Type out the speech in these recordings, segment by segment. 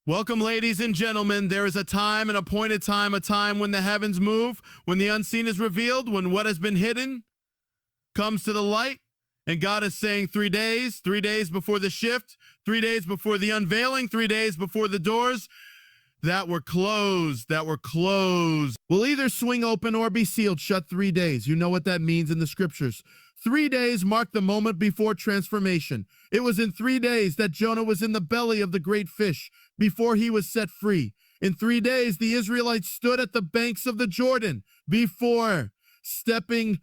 Welcome, ladies and gentlemen. There is a time, an appointed time, a time when the heavens move, when the unseen is revealed, when what has been hidden comes to the light. And God is saying 3 days before the shift, 3 days before the unveiling, 3 days before the doors that were closed, will either swing open or be sealed shut 3 days. You know what that means in the scriptures. 3 days mark the moment before transformation. It was in 3 days that Jonah was in the belly of the great fish before he was set free. In 3 days, the Israelites stood at the banks of the Jordan before stepping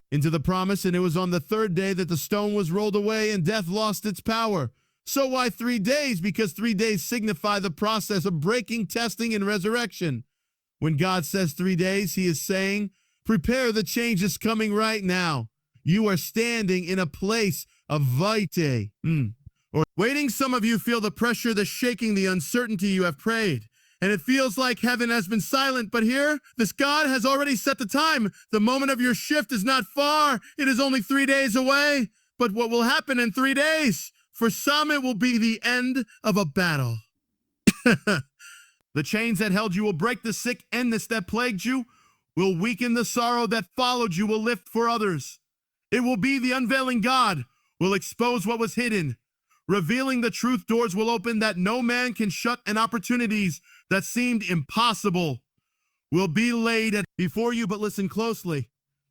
into the promise, and it was on the third day that the stone was rolled away and death lost its power. So why 3 days? Because 3 days signify the process of breaking, testing, and resurrection. When God says 3 days, he is saying, prepare, the change is coming right now. You are standing in a place of vitae. Or waiting, some of you feel the pressure, the shaking, the uncertainty. You have prayed, and it feels like heaven has been silent. But here, this God has already set the time. The moment of your shift is not far. It is only 3 days away. But what will happen in 3 days? For some, it will be the end of a battle. The chains that held you will break, the sick endness that plagued you will weaken, the sorrow that followed you will lift for others. It will be the unveiling. God will expose what was hidden. Revealing the truth, doors will open that no man can shut, and opportunities that seemed impossible will be laid before you. But listen closely.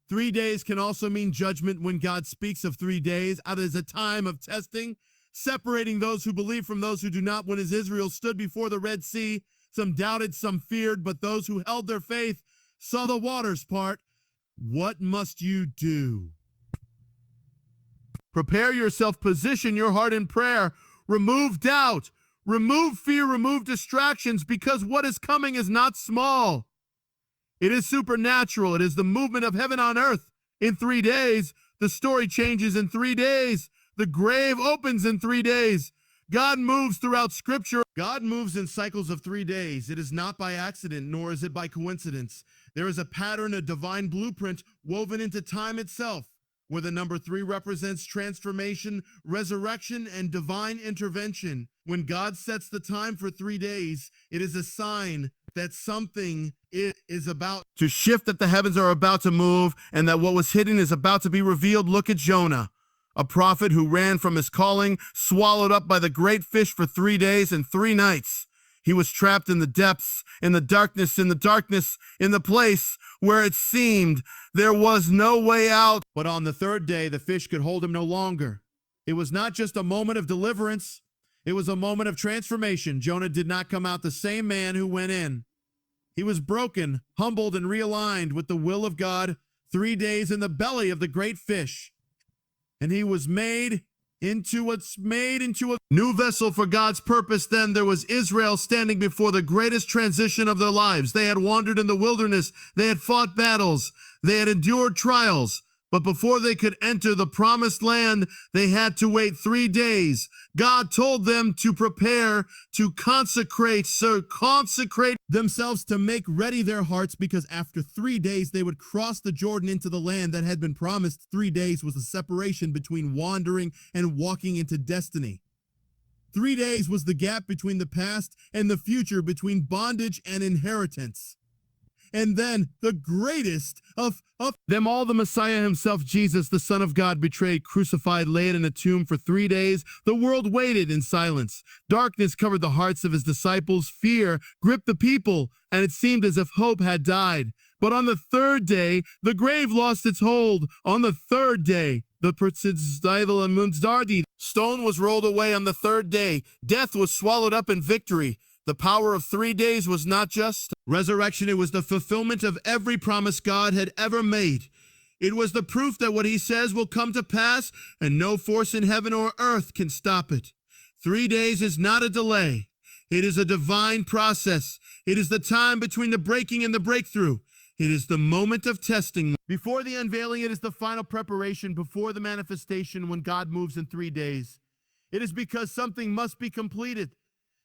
3 days can also mean judgment. When God speaks of 3 days, it is a time of testing, separating those who believe from those who do not. When as Israel stood before the Red Sea, some doubted, some feared, but those who held their faith saw the waters part. What must you do? Prepare yourself, position your heart in prayer, remove doubt, remove fear, remove distractions, because what is coming is not small. It is supernatural. It is the movement of heaven on earth. In 3 days, the story changes. In 3 days, the grave opens. In 3 days. God moves throughout Scripture. God moves in cycles of 3 days. It is not by accident, nor is it by coincidence. There is a pattern, a divine blueprint woven into time itself, where the number 3 represents transformation, resurrection, and divine intervention. When God sets the time for 3 days, it is a sign that something is about to shift, that the heavens are about to move, and that what was hidden is about to be revealed. Look at Jonah, a prophet who ran from his calling, swallowed up by the great fish for 3 days and 3 nights. He was trapped in the depths, in the darkness, in the place where it seemed there was no way out. But on the third day, the fish could hold him no longer. It was not just a moment of deliverance. It was a moment of transformation. Jonah did not come out the same man who went in. He was broken, humbled, and realigned with the will of God. 3 days in the belly of the great fish. And he was made into a new vessel for God's purpose. Then there was Israel standing before the greatest transition of their lives. They had wandered in the wilderness. They had fought battles. They had endured trials. But before they could enter the promised land, they had to wait 3 days. God told them to prepare, to consecrate themselves, to make ready their hearts, because after 3 days they would cross the Jordan into the land that had been promised. 3 days was the separation between wandering and walking into destiny. 3 days was the gap between the past and the future, between bondage and inheritance. And then the greatest of them all, the Messiah himself, Jesus, the Son of God, betrayed, crucified, laid in a tomb for 3 days. The world waited in silence. Darkness covered the hearts of his disciples. Fear gripped the people, and it seemed as if hope had died. But on the third day, the grave lost its hold. On the third day, the stone was rolled away. On the third day, death was swallowed up in victory. The power of 3 days was not just resurrection. It was the fulfillment of every promise God had ever made. It was the proof that what he says will come to pass, and no force in heaven or earth can stop it. 3 days is not a delay. It is a divine process. It is the time between the breaking and the breakthrough. It is the moment of testing. Before the unveiling, it is the final preparation. Before the manifestation, when God moves in 3 days, it is because something must be completed.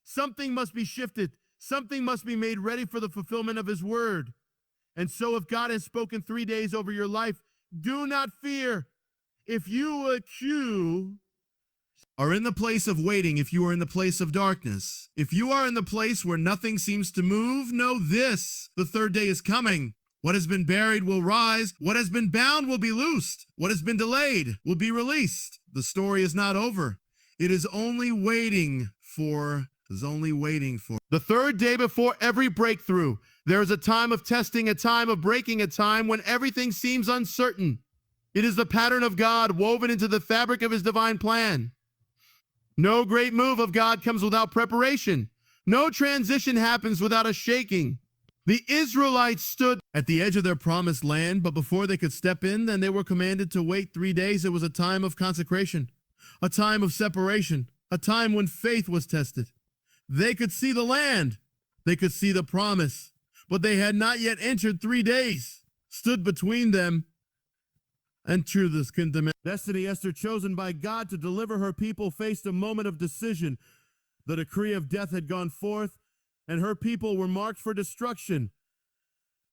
Something must be shifted. Something must be made ready for the fulfillment of his word. And so if God has spoken 3 days over your life, do not fear. If you accuse are in the place of waiting, if you are in the place of darkness, if you are in the place where nothing seems to move, know this: the third day is coming. What has been buried will rise. What has been bound will be loosed. What has been delayed will be released. The story is not over. It is only waiting for the third day before every breakthrough. There is a time of testing, a time of breaking, a time when everything seems uncertain. It is the pattern of God woven into the fabric of his divine plan. No great move of God comes without preparation. No transition happens without a shaking. The Israelites stood at the edge of their promised land, but before they could step in, then they were commanded to wait 3 days. It was a time of consecration, a time of separation, a time when faith was tested. They could see the land. They could see the promise, but they had not yet entered. 3 days stood between them and truth couldn't demand. Destiny, Esther, chosen by God to deliver her people, faced a moment of decision. The decree of death had gone forth, and her people were marked for destruction.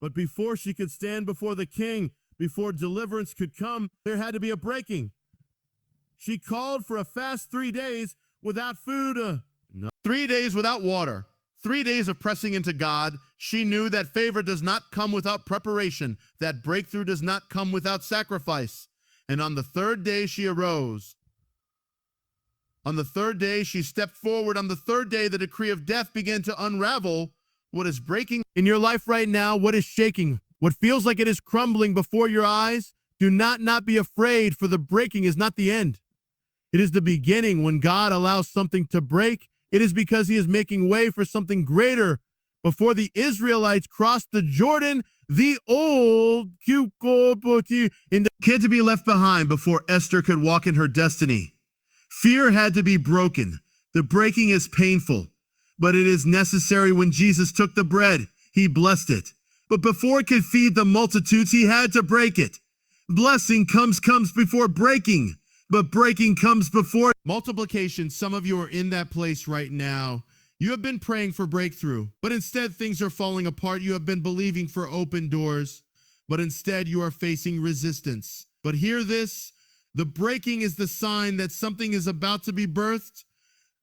But before she could stand before the king, before deliverance could come, there had to be a breaking. She called for a fast 3 days without food. 3 days without water. 3 days of pressing into God. She knew that favor does not come without preparation, that breakthrough does not come without sacrifice. And on the third day she arose. On the third day she stepped forward. On the third day the decree of death began to unravel. What is breaking in your life right now? What is shaking? What feels like it is crumbling before your eyes? Do not be afraid, for the breaking is not the end. It is the beginning. When God allows something to break, it is because he is making way for something greater. Before the Israelites crossed the Jordan, the old had to be left behind before Esther could walk in her destiny. Fear had to be broken. The breaking is painful, but it is necessary. When Jesus took the bread, he blessed it. But before it could feed the multitudes, he had to break it. Blessing comes before breaking, but breaking comes before multiplication. Some of you are in that place right now. You have been praying for breakthrough, but instead things are falling apart. You have been believing for open doors, but instead you are facing resistance. But hear this: the breaking is the sign that something is about to be birthed.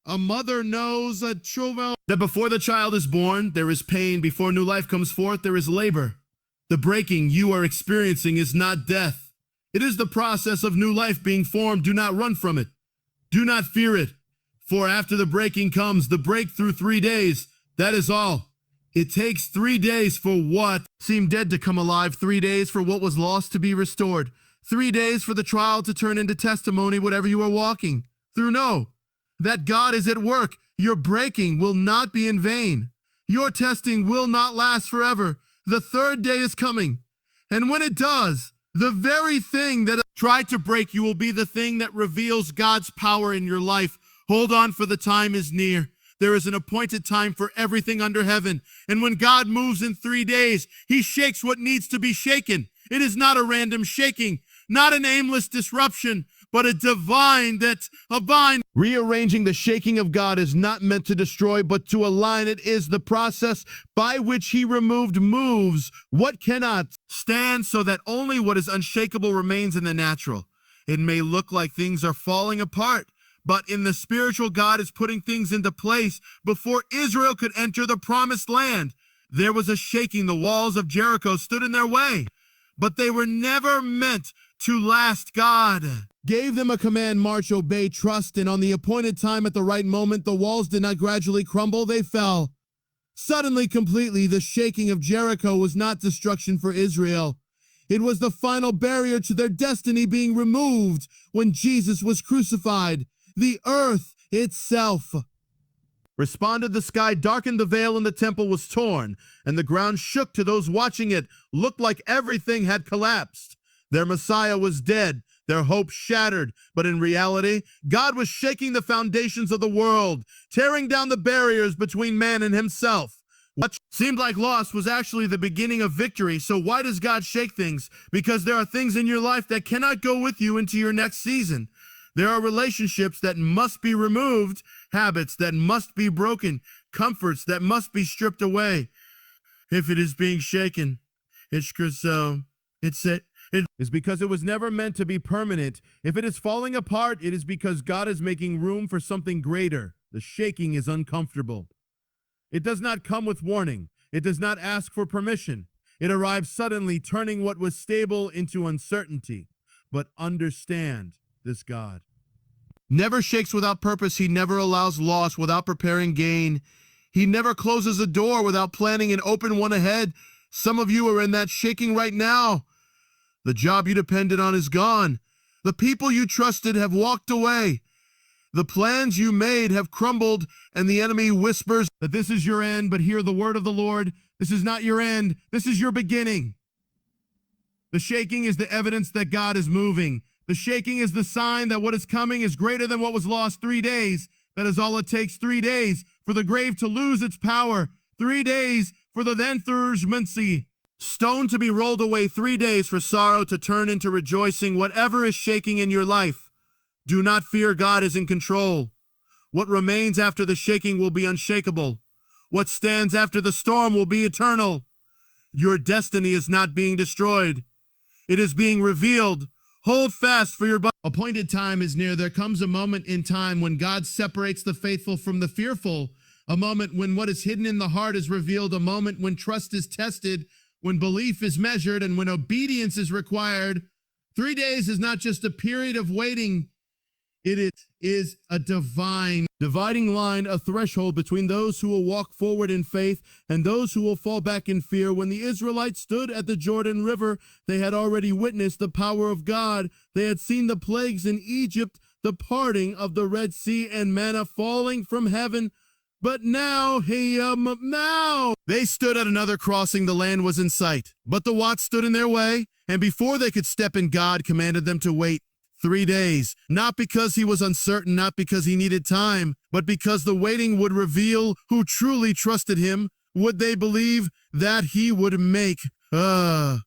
A mother knows that before the child is born, there is pain. Before new life comes forth, there is labor. The breaking you are experiencing is not death. It is the process of new life being formed. Do not run from it. Do not fear it. For after the breaking comes the breakthrough. 3 days, that is all. It takes 3 days for what seemed dead to come alive. 3 days for what was lost to be restored. 3 days for the trial to turn into testimony. Whatever you are walking through, know that God is at work. Your breaking will not be in vain. Your testing will not last forever. The third day is coming. And when it does, the very thing that tried to break you will be the thing that reveals God's power in your life. Hold on, for the time is near. There is an appointed time for everything under heaven. And when God moves in 3 days, he shakes what needs to be shaken. It is not a random shaking, not an aimless disruption, but a divine. Rearranging the shaking of God is not meant to destroy, but to align. It is the process by which he removed moves what cannot stand, so that only what is unshakable remains in the natural. It may look like things are falling apart, but in the spiritual, God is putting things into place. Before Israel could enter the promised land, there was a shaking. The walls of Jericho stood in their way, but they were never meant to last. God gave them a command: march, obey, trust, and on the appointed time, at the right moment, the walls did not gradually crumble, they fell. Suddenly, completely. The shaking of Jericho was not destruction for Israel. It was the final barrier to their destiny being removed when Jesus was crucified. The earth itself responded. The sky darkened, the veil in the temple was torn, and the ground shook. To those watching it, looked like everything had collapsed. Their Messiah was dead, their hope shattered, but in reality, God was shaking the foundations of the world, tearing down the barriers between man and himself. What seemed like loss was actually the beginning of victory. So why does God shake things? Because there are things in your life that cannot go with you into your next season. There are relationships that must be removed, habits that must be broken, comforts that must be stripped away. If it is being shaken, it's because it's it. It is because it was never meant to be permanent. If it is falling apart, it is because God is making room for something greater. The shaking is uncomfortable. It does not come with warning. It does not ask for permission. It arrives suddenly, turning what was stable into uncertainty. But understand this God never shakes without purpose. He never allows loss without preparing gain. He never closes a door without planning an open one ahead. Some of you are in that shaking right now. The job you depended on is gone. The people you trusted have walked away. The plans you made have crumbled, and the enemy whispers that this is your end, but hear the word of the Lord. This is not your end. This is your beginning. The shaking is the evidence that God is moving. The shaking is the sign that what is coming is greater than what was lost 3 days. That is all it takes, 3 days for the grave to lose its power. 3 days for the then thurgemency. Stone to be rolled away, 3 days for sorrow to turn into rejoicing. Whatever is shaking in your life, do not fear. God is in control. What remains after the shaking will be unshakable. What stands after the storm will be eternal. Your destiny is not being destroyed. It is being revealed. Hold fast, for your appointed time is near. There comes a moment in time when God separates the faithful from the fearful, a moment when what is hidden in the heart is revealed, a moment when trust is tested, when belief is measured, and when obedience is required. 3 days is not just a period of waiting. It is a dividing line, a threshold between those who will walk forward in faith and those who will fall back in fear. When the Israelites stood at the Jordan River, they had already witnessed the power of God. They had seen the plagues in Egypt, the parting of the Red Sea, and manna falling from heaven. But now they stood at another crossing. The land was in sight, but the watch stood in their way, and before they could step in, God commanded them to wait 3 days, not because he was uncertain, not because he needed time, but because the waiting would reveal who truly trusted him. Would they believe that he would make a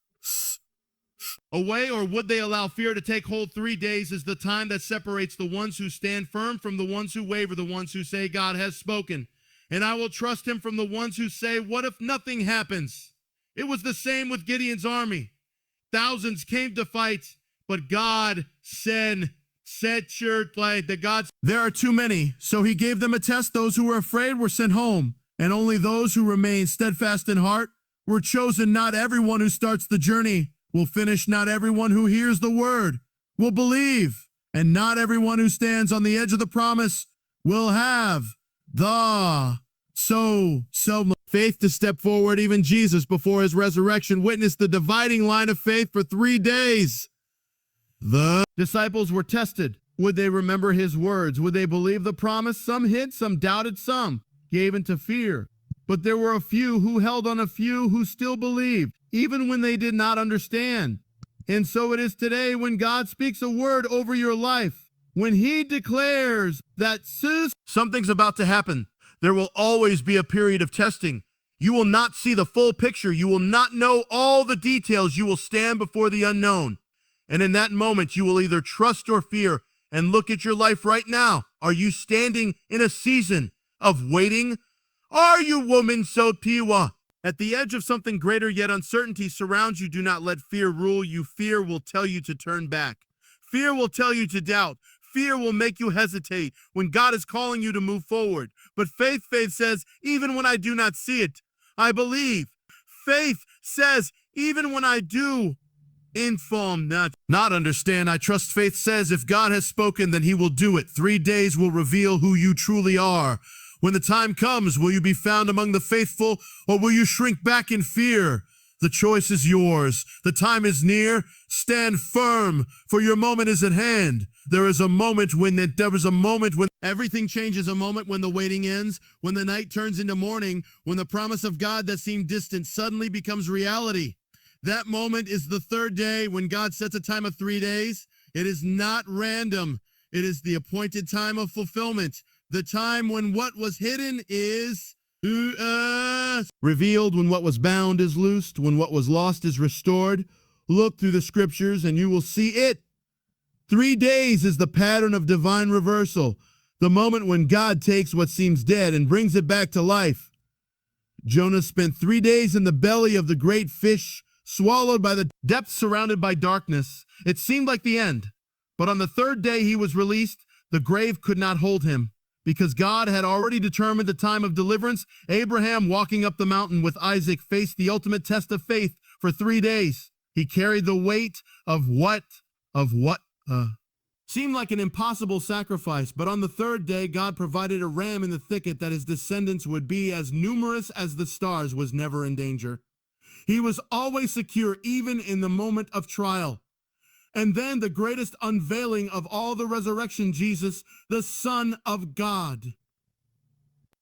way, or would they allow fear to take hold? 3 days is the time that separates the ones who stand firm from the ones who waver, the ones who say, God has spoken, and I will trust him, from the ones who say, what if nothing happens? It was the same with Gideon's army. Thousands came to fight, but God said, there are too many. So he gave them a test. Those who were afraid were sent home, and only those who remained steadfast in heart were chosen. Not everyone who starts the journey will finish. Not everyone who hears the word will believe, and not everyone who stands on the edge of the promise will have the faith to step forward. Even Jesus, before his resurrection, witnessed the dividing line of faith for 3 days. The disciples were tested. Would they remember his words? Would they believe the promise? Some hid, some doubted, some gave into fear. But there were a few who held on, a few who still believed, even when they did not understand. And so it is today when God speaks a word over your life, when he declares that something's about to happen. There will always be a period of testing. You will not see the full picture. You will not know all the details. You will stand before the unknown. And in that moment, you will either trust or fear. And look at your life right now. Are you standing in a season of waiting? Are you, woman, so tiwa? At the edge of something greater, yet uncertainty surrounds you. Do not let fear rule you. Fear will tell you to turn back. Fear will tell you to doubt. Fear will make you hesitate when God is calling you to move forward. But faith says, even when I do not see it, I believe. Faith says, even when I do not understand, I trust. Faith says, if God has spoken, then he will do it. 3 days will reveal who you truly are. When the time comes, will you be found among the faithful, or will you shrink back in fear? The choice is yours. The time is near. Stand firm, for your moment is at hand. There is a moment when everything changes, a moment when the waiting ends, when the night turns into morning, when the promise of God that seemed distant suddenly becomes reality. That moment is the 3rd day, when God sets a time of 3 days. It is not random. It is the appointed time of fulfillment. The time when what was hidden is revealed, when what was bound is loosed, when what was lost is restored. Look through the scriptures and you will see it. 3 days is the pattern of divine reversal, the moment when God takes what seems dead and brings it back to life. Jonah spent 3 days in the belly of the great fish, swallowed by the depths, surrounded by darkness. It seemed like the end. But on the third day he was released. The grave could not hold him, because God had already determined the time of deliverance. Abraham, walking up the mountain with Isaac, faced the ultimate test of faith for 3 days. He carried the weight of what seemed like an impossible sacrifice. But on the third day, God provided a ram in the thicket that his descendants would be as numerous as the stars, was never in danger. He was always secure, even in the moment of trial. And then the greatest unveiling of all, the resurrection, Jesus, the Son of God.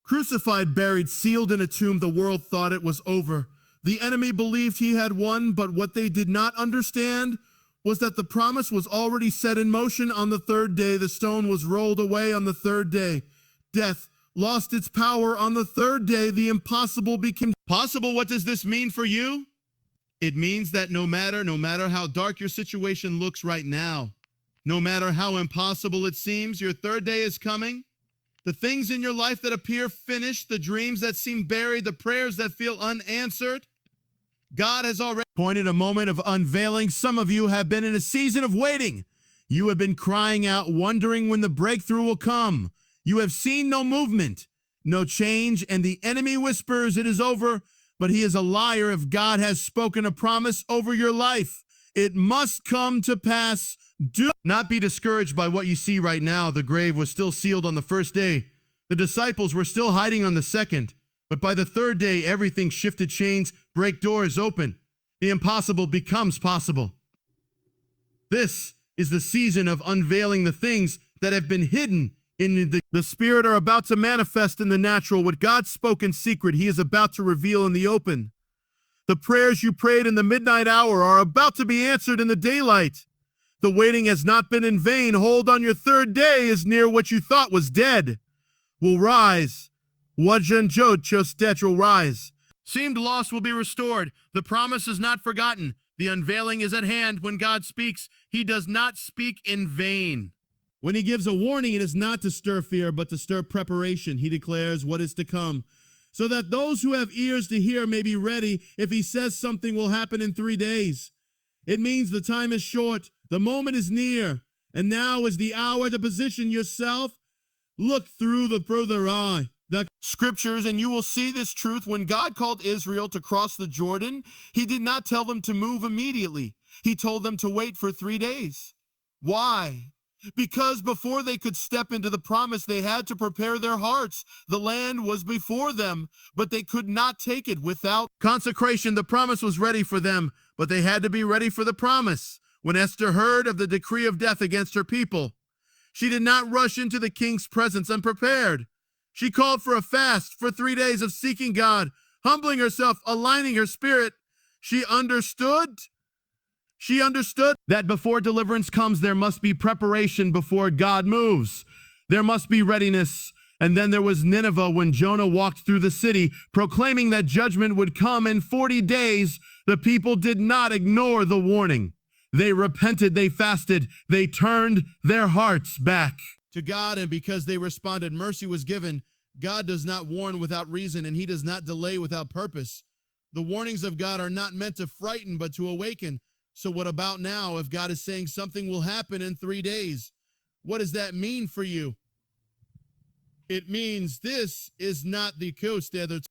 Crucified, buried, sealed in a tomb, the world thought it was over. The enemy believed he had won, but what they did not understand was that the promise was already set in motion. On the third day, the stone was rolled away. On the third day, death lost its power. On the third day, the impossible became possible. What does this mean for you? It means that no matter how dark your situation looks right now, no matter how impossible it seems, your third day is coming. The things in your life that appear finished, the dreams that seem buried, the prayers that feel unanswered, God has already appointed a moment of unveiling. Some of you have been in a season of waiting. You have been crying out, wondering when the breakthrough will come. You have seen no movement, no change, and the enemy whispers it is over. But he is a liar. If God has spoken a promise over your life, it must come to pass. Do not be discouraged by what you see right now. The grave was still sealed on the first day. The disciples were still hiding on the second. But by the third day, everything shifted, chains, break doors open. The impossible becomes possible. This is the season of unveiling. The things that have been hidden in the spirit are about to manifest in the natural. What God spoke in secret, he is about to reveal in the open. The prayers you prayed in the midnight hour are about to be answered in the daylight. The waiting has not been in vain. Hold on, your third day is near. What you thought was dead will rise. Will rise. Seemed lost will be restored. The promise is not forgotten. The unveiling is at hand. When God speaks, he does not speak in vain. When he gives a warning, it is not to stir fear, but to stir preparation. He declares what is to come, so that those who have ears to hear may be ready. If he says something will happen in 3 days, it means the time is short, the moment is near, and now is the hour to position yourself. Look through the further eye, the scriptures, and you will see this truth. When God called Israel to cross the Jordan, he did not tell them to move immediately. He told them to wait for 3 days. Why? Because before they could step into the promise, they had to prepare their hearts. The land was before them, but they could not take it without consecration. The promise was ready for them, but they had to be ready for the promise. When Esther heard of the decree of death against her people, she did not rush into the king's presence unprepared. She called for a fast for 3 days of seeking God, humbling herself, aligning her spirit. She understood that before deliverance comes, there must be preparation. Before God moves, there must be readiness. And then there was Nineveh, when Jonah walked through the city, proclaiming that judgment would come in 40 days. The people did not ignore the warning. They repented, they fasted, they turned their hearts back to God. And because they responded, mercy was given. God does not warn without reason, and he does not delay without purpose. The warnings of God are not meant to frighten, but to awaken. So what about now? If God is saying something will happen in 3 days, what does that mean for you? It means this is not the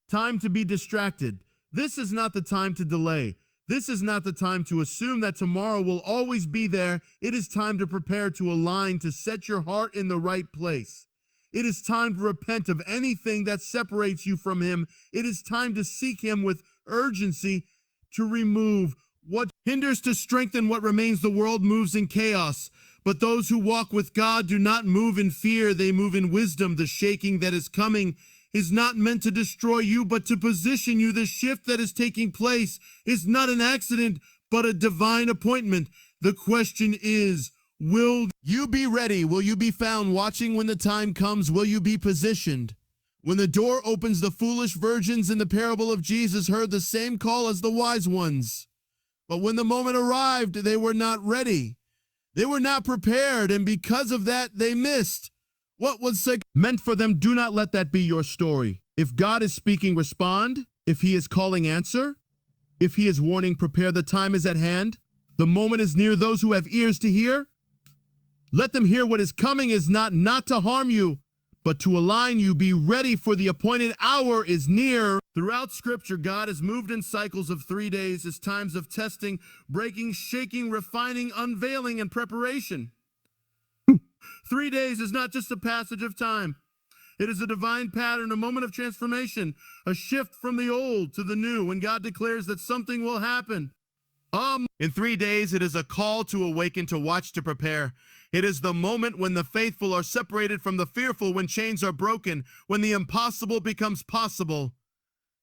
time to be distracted. This is not the time to delay. This is not the time to assume that tomorrow will always be there. It is time to prepare, to align, to set your heart in the right place. It is time to repent of anything that separates you from him. It is time to seek him with urgency, to remove what hinders, to strengthen what remains. The world moves in chaos, but those who walk with God do not move in fear. They move in wisdom. The shaking that is coming is not meant to destroy you, but to position you. The shift that is taking place is not an accident, but a divine appointment. The question is, will you be ready? Will you be found watching when the time comes? Will you be positioned? When the door opens, the foolish virgins in the parable of Jesus heard the same call as the wise ones. But when the moment arrived, they were not ready. They were not prepared, and because of that, they missed what was meant for them. Do not let that be your story. If God is speaking, respond. If he is calling, answer. If he is warning, prepare, the time is at hand. The moment is near. Those who have ears to hear, let them hear. What is coming is not to harm you, but to align you. Be ready, for the appointed hour is near. Throughout Scripture, God has moved in cycles of 3 days as times of testing, breaking, shaking, refining, unveiling, and preparation. 3 days is not just a passage of time. It is a divine pattern, a moment of transformation, a shift from the old to the new, when God declares that something will happen. In 3 days, it is a call to awaken, to watch, to prepare. It is the moment when the faithful are separated from the fearful, when chains are broken, when the impossible becomes possible.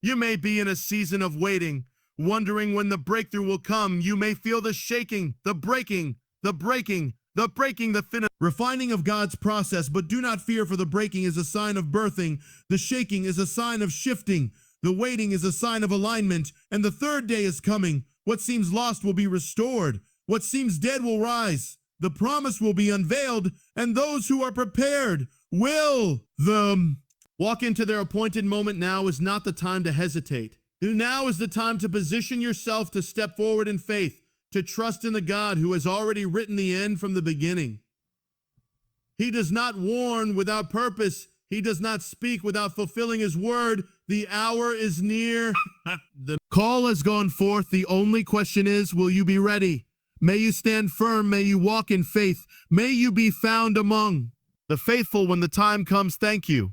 You may be in a season of waiting, wondering when the breakthrough will come. You may feel the shaking, the breaking, the refining of God's process, but do not fear, for the breaking is a sign of birthing. The shaking is a sign of shifting. The waiting is a sign of alignment. And the third day is coming. What seems lost will be restored. What seems dead will rise. The promise will be unveiled, and those who are prepared will walk into their appointed moment. Now is not the time to hesitate. Now is the time to position yourself, to step forward in faith, to trust in the God who has already written the end from the beginning. He does not warn without purpose. He does not speak without fulfilling his word. The hour is near. The call has gone forth. The only question is, will you be ready? May you stand firm. May you walk in faith. May you be found among the faithful when the time comes. Thank you.